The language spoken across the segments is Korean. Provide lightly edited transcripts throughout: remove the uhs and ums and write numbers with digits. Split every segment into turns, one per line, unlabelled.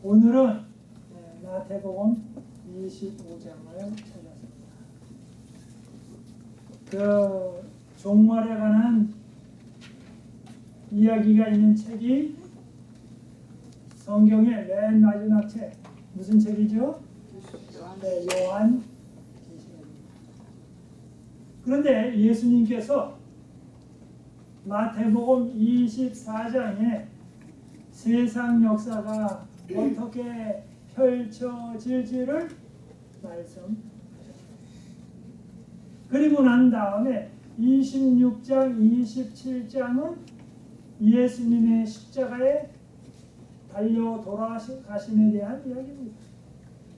오늘은 마태복음 25장을 찾았습니다. 그 종말에 관한 이야기가 있는 책이 성경의 맨 마지막 책, 무슨 책이죠? 네, 요한 계시록입니다. 그런데 예수님께서 마태복음 24장에 세상 역사가 어떻게 펼쳐질지를 말씀하셨습니다. 그리고 난 다음에 26장, 27장은 예수님의 십자가에 달려 돌아가심에 대한 이야기입니다.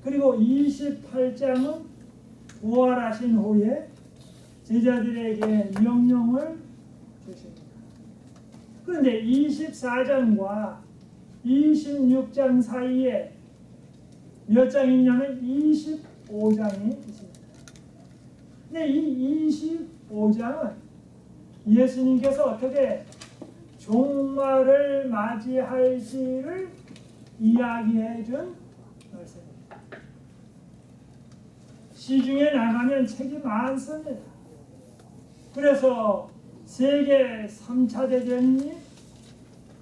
그리고 28장은 부활하신 후에 제자들에게 명령을 주십니다. 그런데 24장과 26장 사이에 몇 장이냐면 25장이 있습니다. 근데 이 25장은 예수님께서 어떻게 종말을 맞이할지를 이야기해 준 말씀입니다. 시중에 나가면 책이 많습니다. 그래서 세계 3차 대전이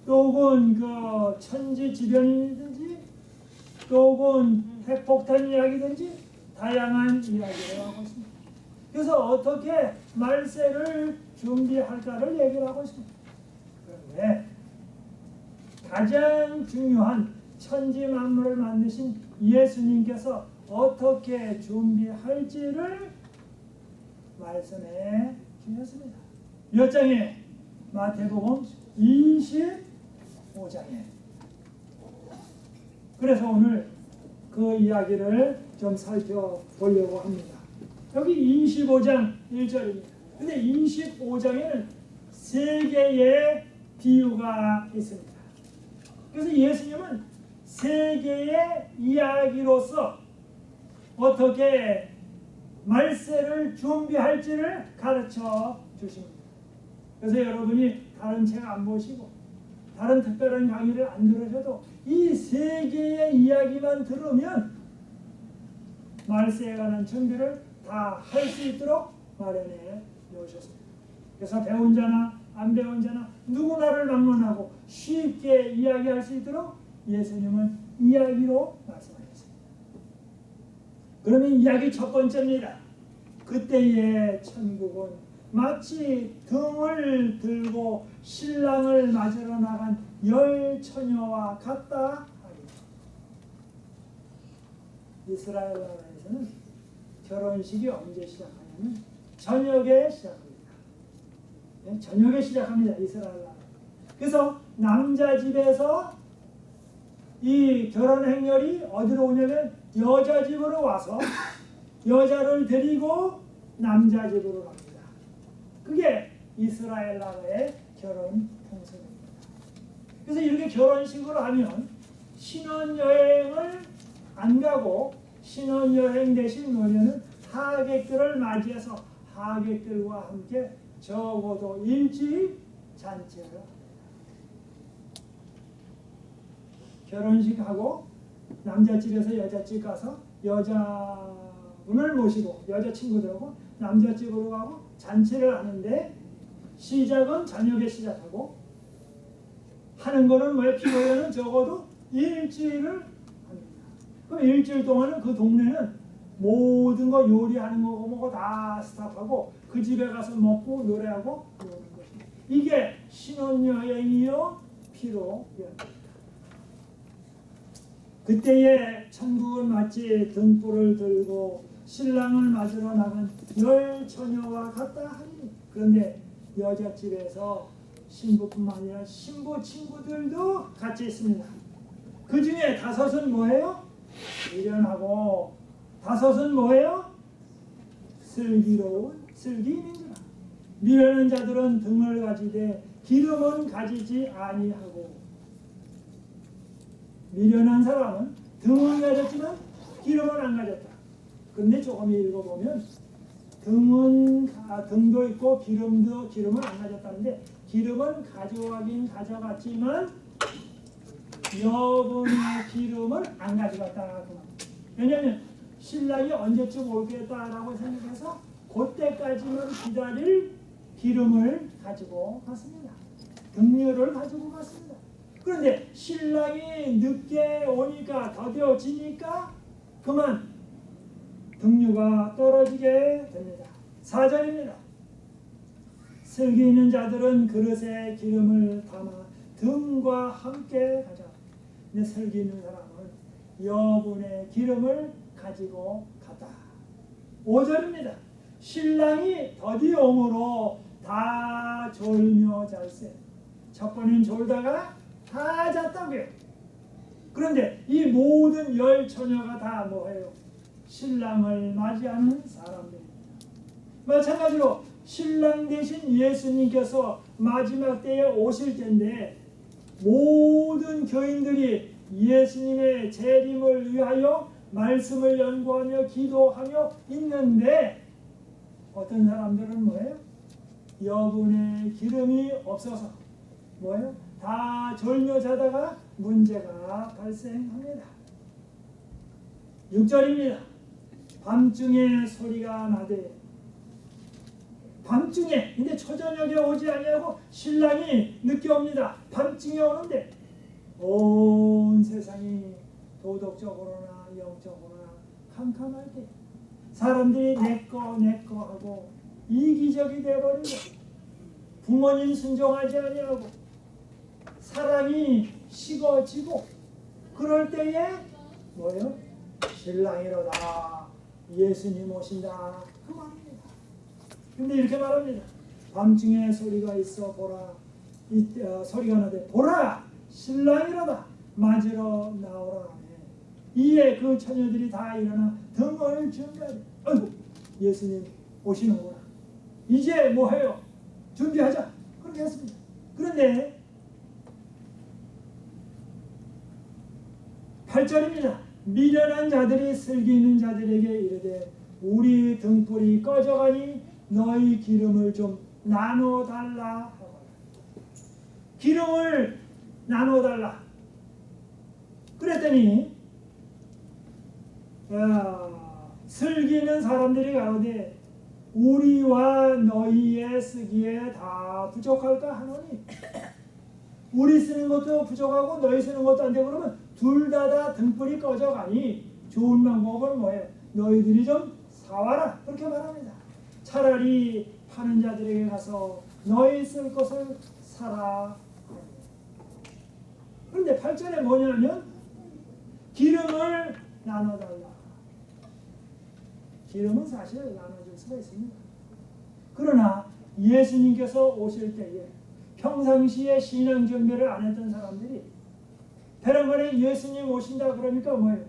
또 혹은 그 천지지변이든지 또 혹은 핵폭탄 이야기든지 다양한 이야기를 하고 있습니다. 그래서 어떻게 말세를 준비할까를 얘기를 하고 있습니다. 그런데 가장 중요한 천지 만물을 만드신 예수님께서 어떻게 준비할지를 말씀해 주셨습니다. 몇 장에? 마태복음 25장에. 그래서 오늘 그 이야기를 좀 살펴보려고 합니다. 여기 25장 1절입니다. 근데 25장에는 세 개의 비유가 있습니다. 그래서 예수님은 세 개의 이야기로서 어떻게 말세를 준비할지를 가르쳐 주십니다. 그래서 여러분이 다른 책 안 보시고 다른 특별한 강의를 안 들으셔도 이 세 개의 이야기만 들으면 말세에 관한 준비를 다 할 수 있도록 마련해 놓으셨습니다. 그래서 배운 자나 안 배운 자나 누구나를 막론하고 쉽게 이야기할 수 있도록 예수님은 이야기로 말씀하셨습니다. 그러면 이야기 첫 번째입니다. 그때의 천국은 마치 등을 들고 신랑을 맞으러 나간 열 처녀와 같다. 이스라엘 나라에서는 결혼식이 언제 시작하냐면 저녁에 시작합니다. 저녁에 시작합니다. 이스라엘 나라. 그래서 남자 집에서 이 결혼 행렬이 어디로 오냐면 여자 집으로 와서 여자를 데리고 남자 집으로 갑니다. 그게 이스라엘 나라의 결혼 풍습입니다. 그래서 이렇게 결혼식으로 하면 신혼여행을 안 가고 신혼여행 대신 뭐냐면 하객들을 맞이해서 하객들과 함께 적어도 일주일 잔치를 합니다. 결혼식하고 남자집에서 여자집 가서 여자분을 모시고 여자친구들하고 남자집으로 가고 잔치를 하는데 시작은 저녁에 시작하고 하는 거는 뭐예요? 피로에는 적어도 일주일을 합니다. 그럼 일주일 동안은 그 동네는 모든 거 요리하는 거 뭐고 다 스탑하고 그 집에 가서 먹고 노래하고 노는 것입니다. 이게 신혼여행이요 피로여행입니다. 그때의 천국은 마치 등불을 들고 신랑을 맞으러 나간 열 처녀와 같다 하니. 그런데 여자집에서 신부뿐만 아니라 신부 친구들도 같이 있습니다. 그 중에 다섯은 뭐예요? 미련하고 다섯은 뭐예요? 슬기로운 슬기인이니라. 미련한 자들은 등을 가지되 기름은 가지지 아니하고. 미련한 사람은 등은 가졌지만 기름은 안 가졌다. 그런데 조금 읽어보면 등도 있고 기름은 안 가졌다는데 기름은 가져가긴 가져갔지만 여분의 기름을 안 가져갔다. 왜냐하면 신랑이 언제쯤 오겠다라고 생각해서 그때까지는 기다릴 기름을 가지고 갔습니다. 등유를 가지고 갔습니다. 그런데 신랑이 늦게 오니까 더뎌지니까 그만 등유가 떨어지게 됩니다. 4절입니다. 슬기 있는 자들은 그릇에 기름을 담아 등과 함께 가져. 근데 슬기 있는 사람은 여분의 기름을 가지고 갔다. 5절입니다. 신랑이 더디옴으로 다 졸며 잘세. 첫 번엔 졸다가 다 잤다고요. 그런데 이 모든 열 처녀가 다 뭐예요? 신랑을 맞이하는 사람들입니다. 마찬가지로 신랑 대신 예수님께서 마지막 때에 오실 텐데 모든 교인들이 예수님의 재림을 위하여 말씀을 연구하며 기도하며 있는데 어떤 사람들은 뭐예요? 여분의 기름이 없어서 뭐예요? 다 졸며 자다가 문제가 발생합니다. 6절입니다. 밤중에 소리가 나되. 밤중에, 근데 초저녁에 오지 아니하고 신랑이 늦게 옵니다. 밤중에 오는데 온 세상이 도덕적으로나 영적으로나 캄캄할 때 사람들이 내꺼 하고 이기적이 되어버리고 부모님 순종하지 아니하고 사랑이 식어지고 그럴 때에 뭐예요? 신랑이로다 예수님 오신다 그 말입니다. 근데 이렇게 말합니다. 밤중에 소리가 있어 보라 소리가 나되 보라 신랑이로다 맞으러 나오라. 이에 그 처녀들이 다 일어나 등을 준비하되 아이고 예수님 오시는구나. 이제 뭐해요? 준비하자. 그렇게 했습니다. 그런데 8절입니다. 미련한 자들이 슬기 있는 자들에게 이르되 우리 등불이 꺼져가니 너희 기름을 좀 나눠달라. 기름을 나눠달라. 그랬더니 슬기 있는 사람들이 가로되 우리와 너희의 쓰기에 다 부족할까 하노니 우리 쓰는 것도 부족하고 너희 쓰는 것도 안 되고 그러면 둘 다 등불이 꺼져가니 좋은 방법은 뭐예요? 너희들이 좀 사와라. 그렇게 말합니다. 차라리 파는 자들에게 가서 너희 쓸 것을 사라. 그런데 8절에 뭐냐면 기름을 나눠달라. 기름은 사실 나눠줄 수가 있습니다. 그러나 예수님께서 오실 때에 평상시에 신앙 준비를 안 했던 사람들이 베란간에 예수님 오신다 그러니까 뭐예요?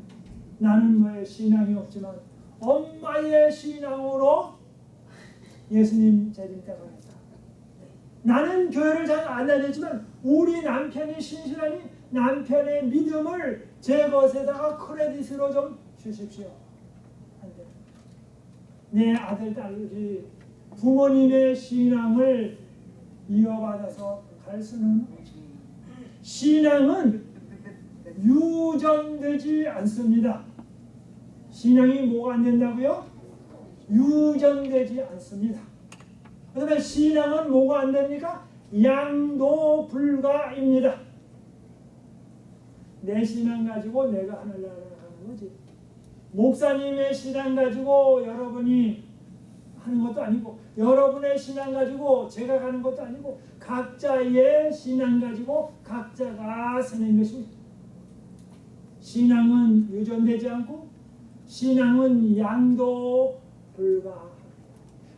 나는 뭐예요? 신앙이 없지만 엄마의 신앙으로 예수님 재림 때가 있다. 나는 교회를 잘 안 다녔지만 우리 남편이 신실하니 남편의 믿음을 제 것에다가 크레딧으로 좀 주십시오. 안 돼. 내 아들, 딸이 부모님의 신앙을 이어받아서 갈 수는 없지. 신앙은 유전되지 않습니다. 신앙이 뭐가 안 된다고요? 유전되지 않습니다. 그 다음에 신앙은 뭐가 안 됩니까? 양도 불가입니다. 내 신앙 가지고 내가 하늘나라를 가는 거지. 목사님의 신앙 가지고 여러분이 하는 것도 아니고 여러분의 신앙 가지고 제가 가는 것도 아니고 각자의 신앙 가지고 각자가 서는 것입니다. 신앙은 유전되지 않고 신앙은 양도 불가합니다.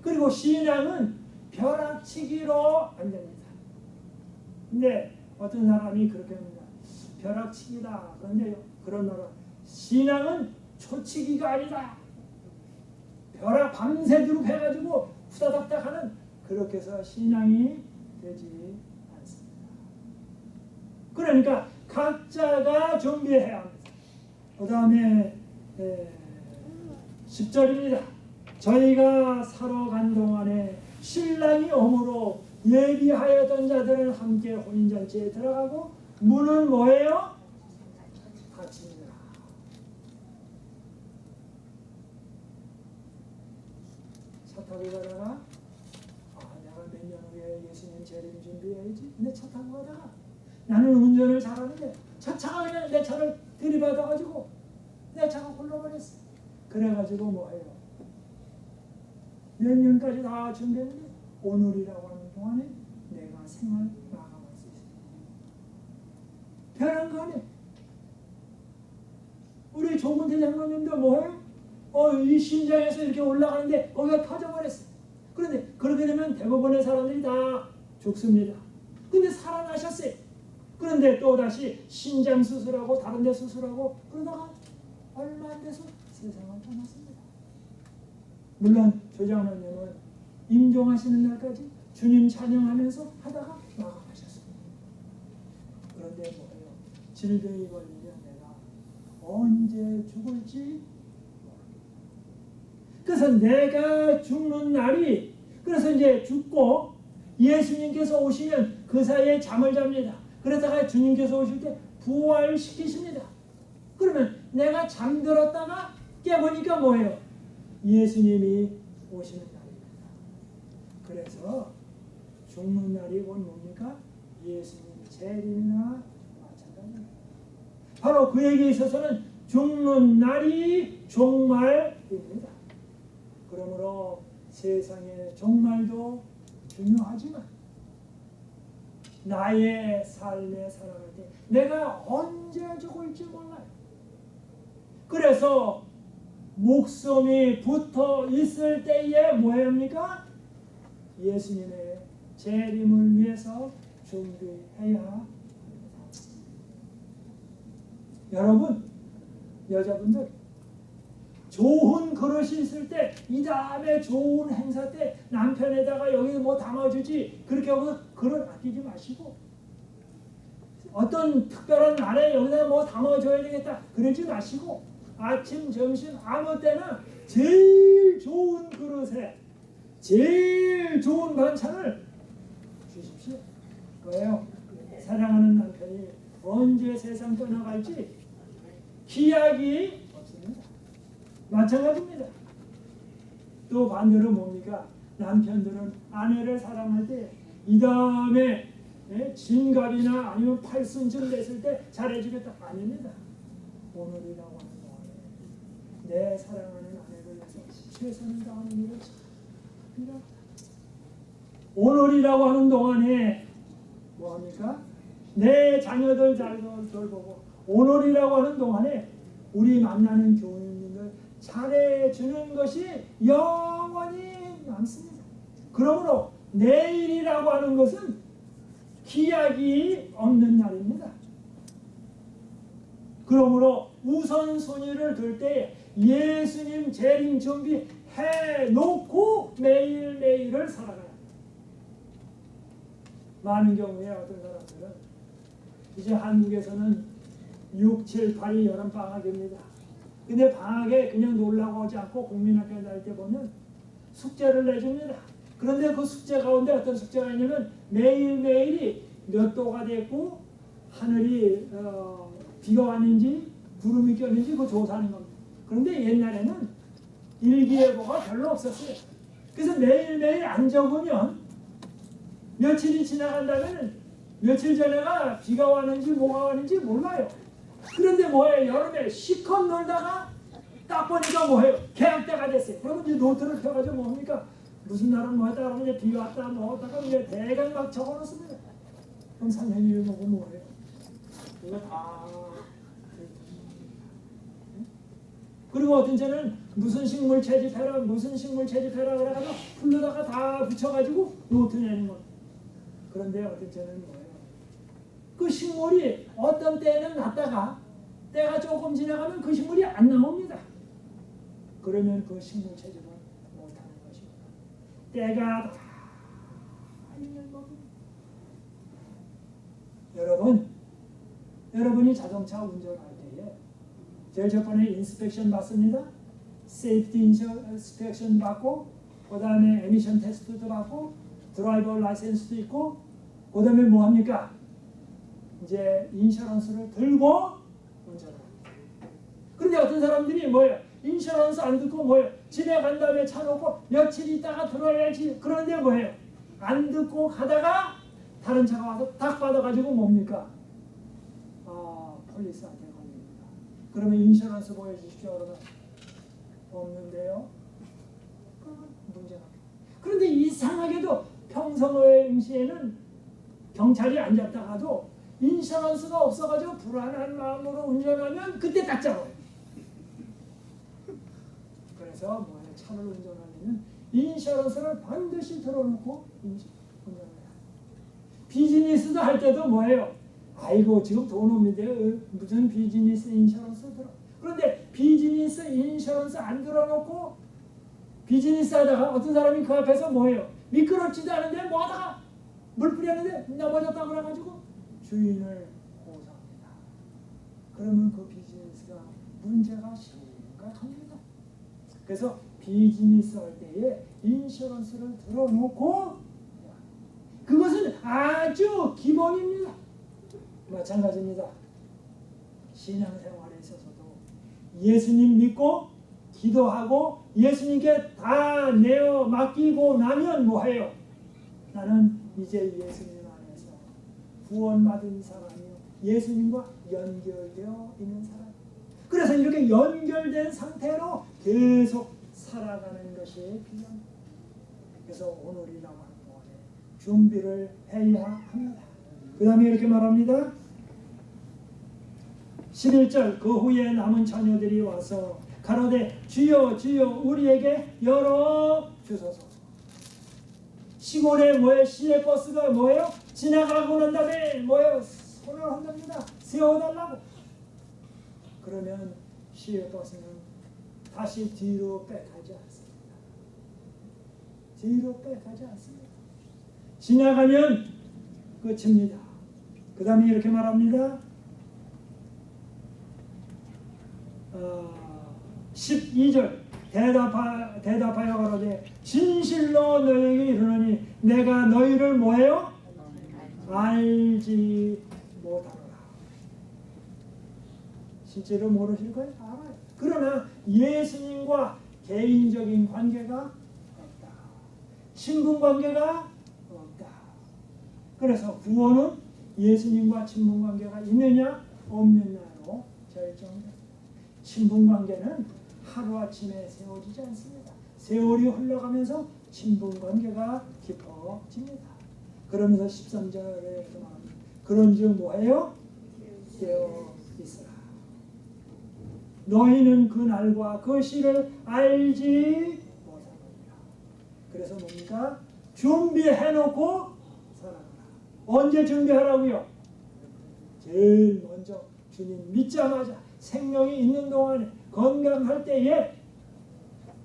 그리고 신앙은 벼락치기로 안 됩니다. 근데 어떤 사람이 그렇게 합니다. 벼락치기다. 그런데 그런 말은 신앙은 초치기가 아니다. 벼락 밤새도록 해가지고 후다닥닥 하는 그렇게 해서 신앙이 되지 않습니다. 그러니까 각자가 준비해야 합니다. 그 다음에 10절입니다. 저희가 사러 간 동안에 신랑이 오므로 예비하였던 자들은 함께 혼인잔치에 들어가고 문은 뭐예요? 타고 가다가 내가 몇 년 후에 예수님 재림 준비해야지. 근데 차 타고 가다가 나는 운전을 잘하는데 저 차가 그냥 내 차를 들이받아가지고 내 차가 굴러버렸어. 그래가지고 뭐해요? 몇 년까지 다 준비했는데 오늘이라고 하는 동안에 내가 생을 마감할 수 있습니다. 편한 거 아니에요? 우리 조근태 장로님도 뭐해요? 이 심장에서 이렇게 올라가는데 거기가 터져버렸어. 그런데 그렇게 되면 대부분의 사람들이 다 죽습니다. 근데 살아나셨어요. 그런데 또다시 신장 수술하고 다른 데 수술하고 그러다가 얼마 안 돼서 세상을 떠났습니다. 물론 조장로님은 임종하시는 날까지 주님 찬양하면서 하다가 마감하셨습니다. 그런데 뭐예요? 질병이 걸리면 내가 언제 죽을지 그래서 내가 죽는 날이 그래서 이제 죽고 예수님께서 오시면 그 사이에 잠을 잡니다. 그러다가 주님께서 오실 때 부활시키십니다. 그러면 내가 잠들었다가 깨보니까 뭐예요? 예수님이 오시는 날입니다. 그래서 죽는 날이 곧 뭡니까? 예수님 재림이나 마찬가지입니다. 바로 그에게 있어서는 죽는 날이 종말입니다. 그러므로 세상의 종말도 중요하지만 나의 삶에 살아갈 때 내가 언제 죽을지 몰라요. 그래서 목숨이 붙어 있을 때에 뭐 해야 합니까? 예수님의 재림을 위해서 준비해야 합니다. 여러분, 여자분들 좋은 그릇이 있을 때, 이 다음에 좋은 행사 때 남편에다가 여기 뭐 담아주지 그렇게 하고 그릇 아끼지 마시고 어떤 특별한 날에 여기다 뭐 담아줘야 되겠다 그러지 마시고 아침, 점심 아무 때나 제일 좋은 그릇에 제일 좋은 반찬을 주십시오. 그거예요. 사랑하는 남편이 언제 세상 떠나갈지 기약이 없습니다. 마찬가지입니다. 또 반대로 뭡니까? 남편들은 아내를 사랑할 때 이 다음에 진갑이나 아니면 팔순쯤 됐을 때 잘해주겠다. 아닙니다. 오늘이라고 하는 동안에 내 사랑하는 아내를 위해서 최선을 다하는 일을 합니다. 오늘이라고 하는 동안에 뭐합니까? 내 자녀들 잘 돌보고 오늘이라고 하는 동안에 우리 만나는 교우님들 잘해주는 것이 영원히 남습니다. 그러므로 내일이라고 하는 것은 기약이 없는 날입니다. 그러므로 우선순위를 둘 때 예수님 재림 준비해 놓고 매일매일을 살아가야 합니다. 많은 경우에 어떤 사람들은 이제 한국에서는 6, 7, 8이 여름방학입니다. 근데 방학에 그냥 놀라고 하지 않고 국민학교 다닐 때 보면 숙제를 내줍니다. 그런데 그 숙제 가운데 어떤 숙제가 있냐면 매일매일이 몇 도가 됐고 하늘이 비가 왔는지 구름이 꼈는지 그거 조사하는 겁니다. 그런데 옛날에는 일기예보가 별로 없었어요. 그래서 매일매일 안 적으면 며칠이 지나간다면 며칠 전에가 비가 왔는지 뭐가 왔는지 몰라요. 그런데 뭐예요? 여름에 시컷 놀다가 딱 보니까 뭐예요? 개학때가 됐어요. 그러면 이제 노트를 펴가지고 뭡니까? 무슨 날은 뭐 했다 그러면 이제 비 왔다 뭐 했다가 이제 대강 막 적어놓습니다. 그럼 선생님이 보고 뭐예요? 이거 다 그리고 어떤 때는 무슨 식물 채집해라 무슨 식물 채집해라 그래가지고 풀로다가 다 붙여가지고 노트 내는 겁니다. 그런데 어떤 때는 뭐예요? 그 식물이 어떤 때는 났다가 때가 조금 지나가면 그 식물이 안 나옵니다. 그러면 그 식물 채집은 못하는 것입니다. 때가 다 있는 겁니다. 여러분이 자동차 운전할 때에 제일 첫 번째 인스펙션 받습니다. 세이프티 인스펙션 받고 그 다음에 에미션 테스트도 받고 드라이버 라이센스도 있고 그 다음에 뭐 합니까? 이제 인슈런스를 들고 운전을 합니다. 그런데 어떤 사람들이 뭐예요? 인슈런스 안 듣고 뭐예요? 집에 간 다음에 차 놓고 며칠 있다가 들어야지. 그런데 뭐예요? 안 듣고 가다가 다른 차가 와서 딱 받아가지고 뭡니까? 폴리스한테 걸립니다. 그러면 인슈런스 보여주십시오. 그러면 없는데요. 그러면 문제가. 그런데 이상하게도 평상의 응시에는 경찰이 안 잡다가도 인슈런스가 없어가지고 불안한 마음으로 운전하면 그때 딱 잡아요. 그래서 뭐예요? 차를 운전하면 인슈런스를 반드시 들어놓고 운전을 해요. 비즈니스도 할 때도 뭐예요? 아이고 지금 돈 없는데 무슨 비즈니스 인슈런스 들어. 그런데 비즈니스 인슈런스 안 들어놓고 비즈니스 하다가 어떤 사람이 그 앞에서 뭐예요? 미끄럽지도 않은데 뭐 하다가 물 뿌렸는데 넘어졌다고 그래가지고 주인을 고소합니다. 그러면 그 비즈니스가 문제가 심각합니다. 그래서 비즈니스 할 때에 인슈런스를 들어놓고 그것은 아주 기본입니다. 마찬가지입니다. 신앙생활에 있어서도 예수님 믿고 기도하고 예수님께 다 내어 맡기고 나면 뭐해요? 나는 이제 예수님 안에서 구원받은 사람이요 예수님과 연결되어 있는 사람. 그래서 이렇게 연결된 상태로 계속 살아가는 것이 필요합니다. 그래서 오늘이라고 하는 동안에 준비를 해야 합니다. 그 다음에 이렇게 말합니다. 11절 그 후에 남은 자녀들이 와서 가로되 주여 주여 우리에게 열어 주소서. 시골에 뭐예요? 시외버스가 뭐예요? 지나가고 난 다음에 뭐예요? 손을 흔듭니다. 세워달라고. 그러면 시외버스는 다시 뒤로 빼가지 않습니다. 뒤로 빼가지 않습니다. 지나가면 끝입니다. 그 다음에 이렇게 말합니다. 12절 대답하여 가로되 진실로 너희에게 이르노니 내가 너희를 뭐해요? 알지 못하노라. 실제로 모르실 거예요? 알아요. 그러나 예수님과 개인적인 관계가 없다. 친분 관계가 없다. 그래서 구원은 예수님과 친분 관계가 있느냐 없느냐로 결정됩니다. 친분 관계는 하루아침에 세워지지 않습니다. 세월이 흘러가면서 친분 관계가 깊어집니다. 그러면서 13절에 말합니다. 그런즉 뭐예요? 깨어 있으라. 너희는 그 날과 그 시를 알지 못하느니라. 그래서 뭡니까? 준비해놓고 살아가라. 언제 준비하라고요? 제일 먼저 주님 믿자마자 생명이 있는 동안에 건강할 때에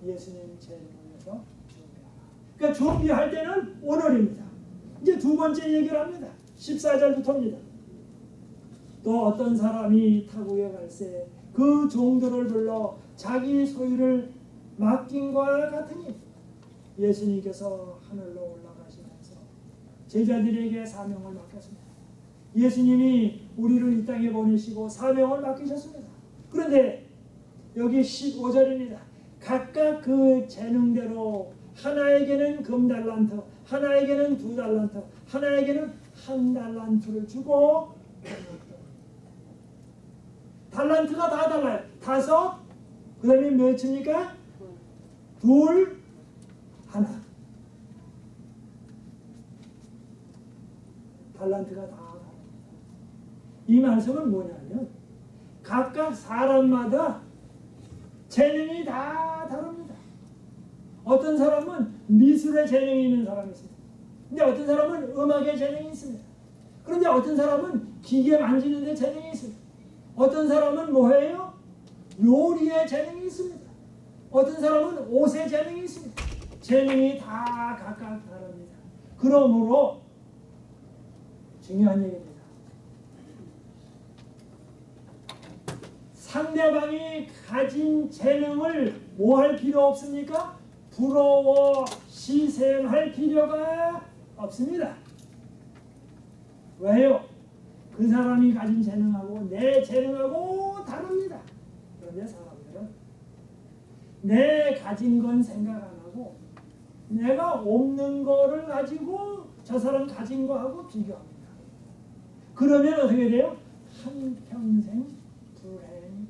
예수님 제일 먼저 준비하라. 그러니까 준비할 때는 오늘입니다. 이제 두 번째 얘기를 합니다. 14절부터입니다. 또 어떤 사람이 타국에 갈새 그 종들을 불러 자기 소유를 맡긴과 같으니 예수님께서 하늘로 올라가시면서 제자들에게 사명을 맡겼습니다. 예수님이 우리를 이 땅에 보내시고 사명을 맡기셨습니다. 그런데 여기 15절입니다. 각각 그 재능대로 하나에게는 금달란트, 하나에게는 2달란트, 하나에게는 1달란트를 주고 달란트가 다 달라요. 5, 그 다음에 몇입니까? 2, 1. 달란트가 다 달라요. 이 말씀은 뭐냐면 각각 사람마다 재능이 다 다릅니다. 어떤 사람은 미술에 재능이 있는 사람이 있습니다. 근데 어떤 사람은 음악에 재능이 있습니다. 그런데 어떤 사람은 기계 만지는 데 재능이 있습니다. 어떤 사람은 뭐예요? 요리에 재능이 있습니다. 어떤 사람은 옷에 재능이 있습니다. 재능이 다 각각 다릅니다. 그러므로 중요한 얘기입니다. 상대방이 가진 재능을 뭐 할 필요 없습니까? 부러워 시샘할 필요가 없습니다. 왜요? 그 사람이 가진 재능하고 내 재능하고 다릅니다. 그런데 사람들은 내 가진 건 생각 안 하고 내가 없는 거를 가지고 저 사람 가진 거하고 비교합니다. 그러면 어떻게 돼요? 한평생 불행,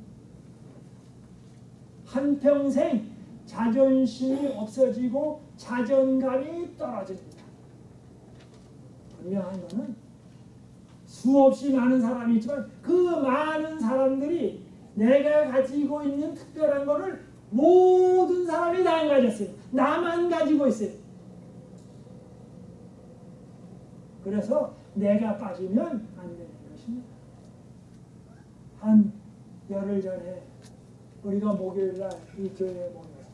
한평생 자존심이 없어지고 자존감이 떨어집니다. 분명한 거는 수없이 많은 사람이 있지만 그 많은 사람들이 내가 가지고 있는 특별한 거를 모든 사람이 다 안 가졌어요. 나만 가지고 있어요. 그래서 내가 빠지면 안 되는 것입니다. 한 열흘 전에 우리가 목요일날 이 교회에 모였습니다.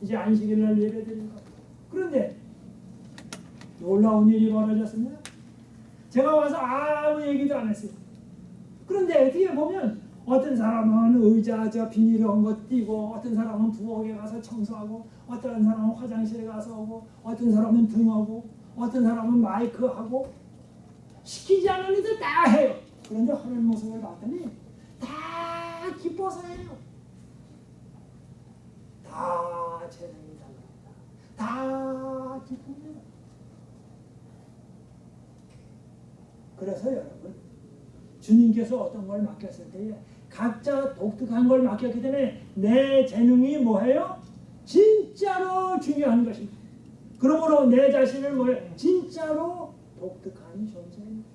이제 안식일날 예배드리는 겁니다. 그런데 놀라운 일이 벌어졌습니다. 제가 와서 아무 얘기도 안 했어요. 그런데 뒤에 보면 어떤 사람은 의자 저 비닐한 거 띄고, 어떤 사람은 부엌에 가서 청소하고, 어떤 사람은 화장실에 가서 오고, 어떤 사람은 등하고, 어떤 사람은 마이크하고, 시키지 않은 일들 다 해요. 그런데 하는 모습을 봤더니 다 기뻐서 해요. 다 재능이 달라요. 다 기쁩니다. 그래서 여러분, 주님께서 어떤 걸 맡겼을 때에 각자 독특한 걸 맡겼기 때문에 내 재능이 뭐예요? 진짜로 중요한 것입니다. 그러므로 내 자신을 뭐예요? 진짜로 독특한 존재입니다.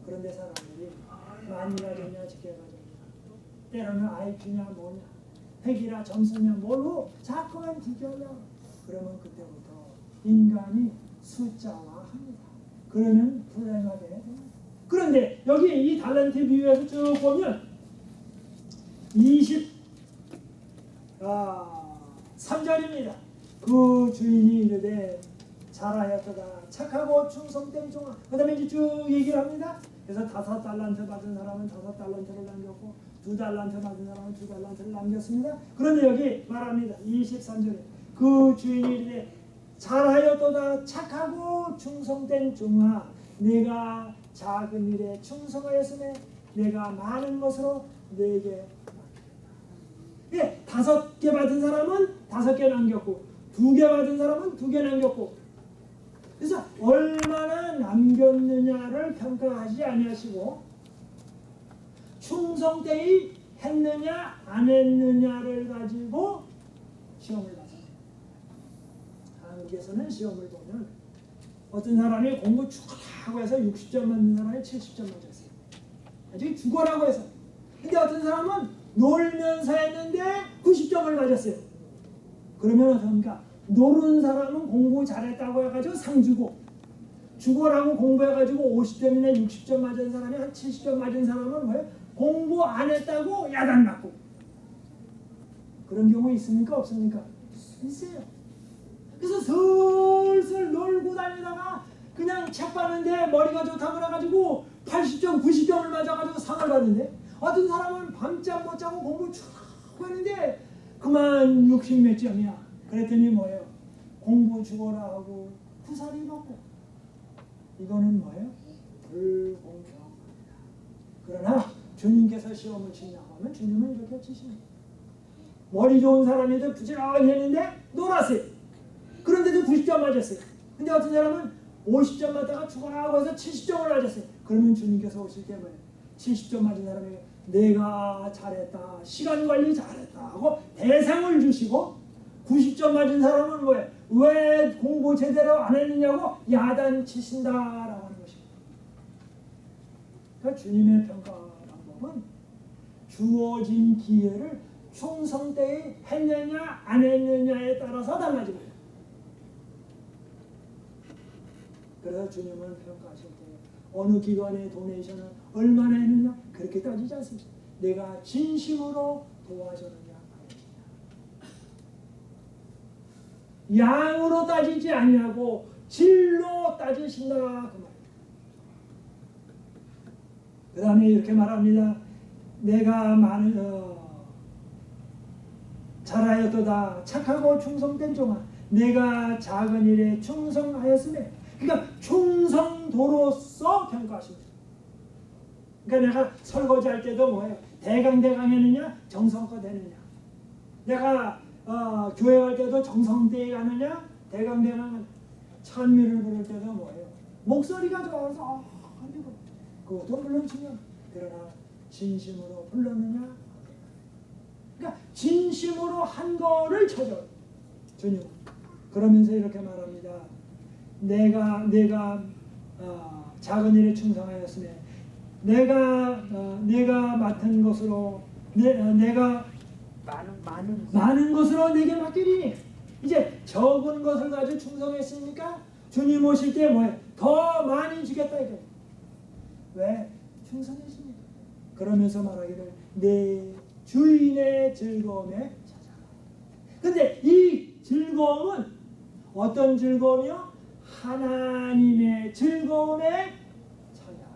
그런데 사람들이 많이 가졌냐 적게 가졌냐, 때로는 IQ냐 뭐냐, 핵이라 점수냐 뭘로 자꾸만 비교하려. 그러면 그때부터 인간이 숫자화합니다. 그러면 불행하게 됩니다. 그런데 여기 이 달란트 비유에서 쭉 보면 23절입니다. 그 주인이 이르되 잘하였도다 착하고 충성된 종아. 그 다음에 이제 쭉 얘기를 합니다. 그래서 5달란트 받은 사람은 5달란트를 남겼고 2달란트 받은 사람은 2달란트를 남겼습니다. 그런데 여기 말합니다. 23절에 그 주인이 이르되 잘하였도다 착하고 충성된 종아, 내가 작은 일에 충성하였으며 내가 많은 것으로 내게 맡겼다. 5개 받은 사람은 5개 남겼고 2개 받은 사람은 2개 남겼고, 그래서 얼마나 남겼느냐를 평가하지 아니하시고 충성되이 했느냐 안 했느냐를 가지고 시험을 받습니다. 한국에서는 시험을 보면 어떤 사람이 공부 죽어라고 해서 60점 맞는 사람이 70점 맞았어요. 아직 죽어라고 해서. 근데 어떤 사람은 놀면서 했는데 90점을 맞았어요. 그러면 어떡합니까? 노는 사람은 공부 잘했다고 해가지고 상 주고, 죽어라고 공부해가지고 50점이나 60점 맞은 사람이 한 70점 맞은 사람은 뭐예요? 공부 안 했다고 야단 맞고. 그런 경우 있습니까? 없습니까? 있어요. 그래서 슬슬 놀고 다니다가 그냥 책 봤는데 머리가 좋다고 그래가지고 80점, 90점을 맞아가지고 상을 받는데, 어떤 사람은 밤잠 못 자고 공부 쭉 했는데 그만 60 몇 점이야. 그랬더니 뭐예요? 공부 죽어라 하고 후살이 먹고. 이거는 뭐예요? 불공평합니다. 그러나 주님께서 시험을 치냐고 하면 주님은 이렇게 치십니다. 머리 좋은 사람이도 부지런히 했는데 놀았어요. 그런데도 90점 맞았어요. 근데 어떤 사람은 50점 맞다가 죽어라 하고 해서 70점을 맞았어요. 그러면 주님께서 오실 때 뭐예요? 70점 맞은 사람에게 내가 잘했다, 시간 관리 잘했다 하고 대상을 주시고, 90점 맞은 사람은 뭐예요? 왜 공부 제대로 안 했느냐고 야단치신다라고 하는 것입니다. 그러니까 주님의 평가 방법은 주어진 기회를 충성되이 했느냐 안 했느냐에 따라서 달라집니다. 그래서 주님은 평가하실 때 어느 기관의 도네이션을 얼마나 했느냐 그렇게 따지지 않습니다. 내가 진심으로 도와줬느냐 양으로 따지지 않냐고 질로 따지신다 그 말입니다. 그 다음에 이렇게 말합니다. 내가 잘하였도다 착하고 충성된 종아, 내가 작은 일에 충성하였으며. 그러니까 충성도로서 평가하십니다. 그러니까 내가 설거지할 때도 뭐예요? 대강 했느냐 정성껏 했느냐. 내가 교회 갈 때도 정성대에 가느냐 대강대에 가느냐 찬미를 부를 때도 뭐예요? 목소리가 좋아서 그것도 물론 중요해. 그러나 진심으로 불렀느냐? 그러니까 진심으로 한 거를 쳐줘 주님. 그러면서 이렇게 말합니다. 내가 작은 일에 충성하였으며 내가 맡은 것으로 내가 많은 것으로 내게 맡기리니. 이제 적은 것을 가지고 충성했으니까 주님 오실 때 뭐예요? 더 많이 주겠다 이거예요. 왜? 충성했습니다. 그러면서 말하기를 내 주인의 즐거움에 찾아라. 근데 이 즐거움은 어떤 즐거움이요? 하나님의 즐거움에 찾아라.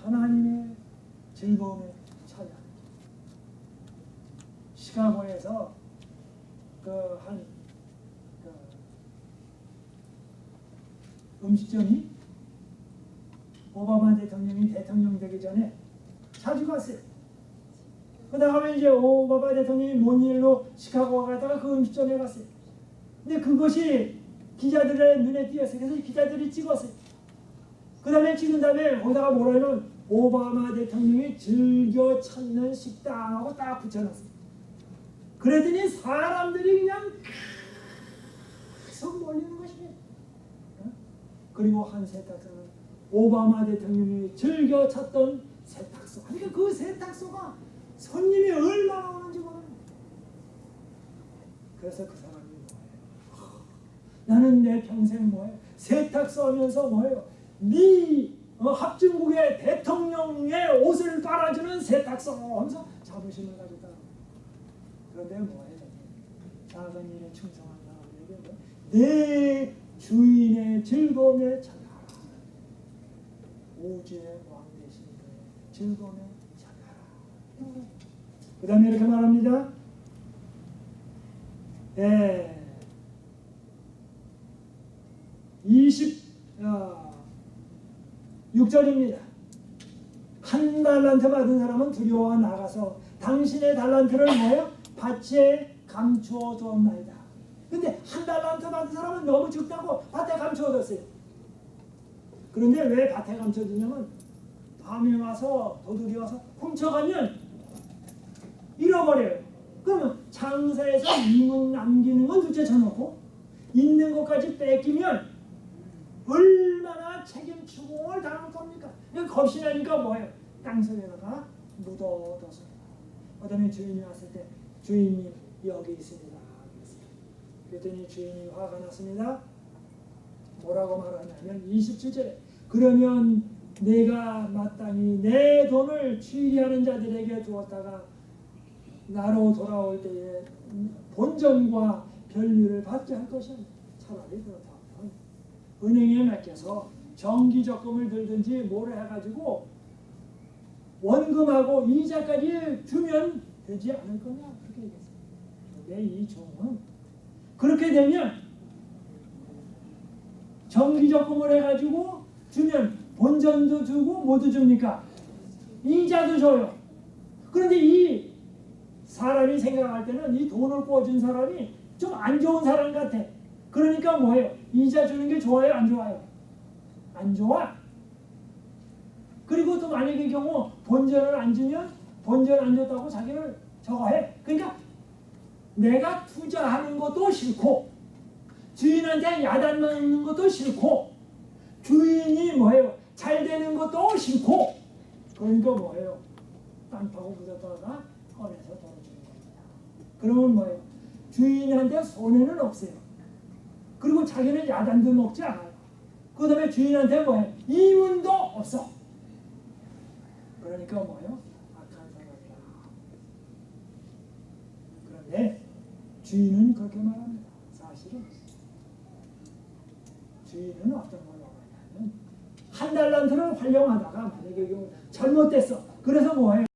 하나님의 즐거움에 찾아라. 시카고에서 음식점이 오바마 대통령이 대통령 되기 전에 자주 갔어요. 그다음에 이제 오바마 대통령이 뭔 일로 시카고 가다가 그 음식점에 갔어요. 근데 그것이 기자들의 눈에 띄었어요. 그래서 기자들이 찍었어요. 그다음에 찍은 다음에 거기다가 뭐라면 오바마 대통령이 즐겨 찾는 식당하고 딱 붙여놨어요. 그랬더니 사람들이 그냥 계속 몰리는 것이에요. 그리고 한 세탁소는 오바마 대통령이 즐겨 찾던 세탁소. 그러니까 그 세탁소가 손님이 얼마나 오는지 모르는. 그래서 그 사람이 뭐예요? 나는 내 평생 뭐예요? 세탁소 하면서 뭐예요? 네 합중국의 대통령의 옷을 빨아주는 세탁소 하면서 자부심을 가졌다. 그런데 뭐예요? 작은 일에 충성한다. 내 주인의 즐거움에 찾아라. 오주의 왕 되신 그의 즐거움에 찾아라. 그 다음에 이렇게 말합니다. 26절입니다. 한 달란트 받은 사람은 두려워 나가서 당신의 달란트를 뭐예요? 밭에 감추어 두었나이다. 근데 한 달란트 받은 사람은 너무 적다고 밭에 감추어 뒀어요. 그런데 왜 밭에 감추어 두냐면 밤에 와서 도둑이 와서 훔쳐가면 잃어버려요. 그러면 장사에서 임은 남기는 건 둘째 쳐놓고 있는 것까지 뺏기면 얼마나 책임 추궁을 당할 겁니까? 겁이 나니까 뭐예요? 땅속에다가 묻어둬서. 그다음에 주인이 왔을 때 주인님 여기 있습니다. 그랬더니 주인이 화가 났습니다. 뭐라고 말하냐면 27절에 그러면 내가 마땅히 내 돈을 취리하는 자들에게 두었다가 나로 돌아올 때에 본전과 별류를 받게 할 것이야. 차라리 그렇다. 은행에 맡겨서 정기적금을 들든지 뭘 해가지고 원금하고 이자까지 주면 되지 않을 거냐 그렇게 얘기했어요. 근데 이 종은 그렇게 되면 정기적금을 해가지고 주면 본전도 주고 뭐도 줍니까? 이자도 줘요. 그런데 이 사람이 생각할 때는 이 돈을 꿔준 사람이 좀 안 좋은 사람 같아. 그러니까 뭐예요? 이자 주는 게 좋아요? 안 좋아요? 안 좋아. 그리고 또 만약의 경우 본전을 안 주면 본전 안 줬다고 자기를 저거 해. 그러니까 내가 투자하는 것도 싫고 주인한테 야단 맞는 것도 싫고 주인이 뭐예요? 잘 되는 것도 싫고 그러니까 뭐예요? 땅 파고 묻었다가 꺼내서 덜어주는 겁니다. 그러면 뭐예요? 주인한테 손해는 없어요. 그리고 자기는 야단도 먹지 않아요. 그 다음에 주인한테 뭐예요? 이문도 없어. 그러니까 뭐예요? 악한 사람이다. 그런데 주인은 그렇게 말합니다. 사실은 주인은 어떤 걸 말하냐면 한 달란트를 활용하다가 만약에 잘못됐어. 그래서 뭐예요?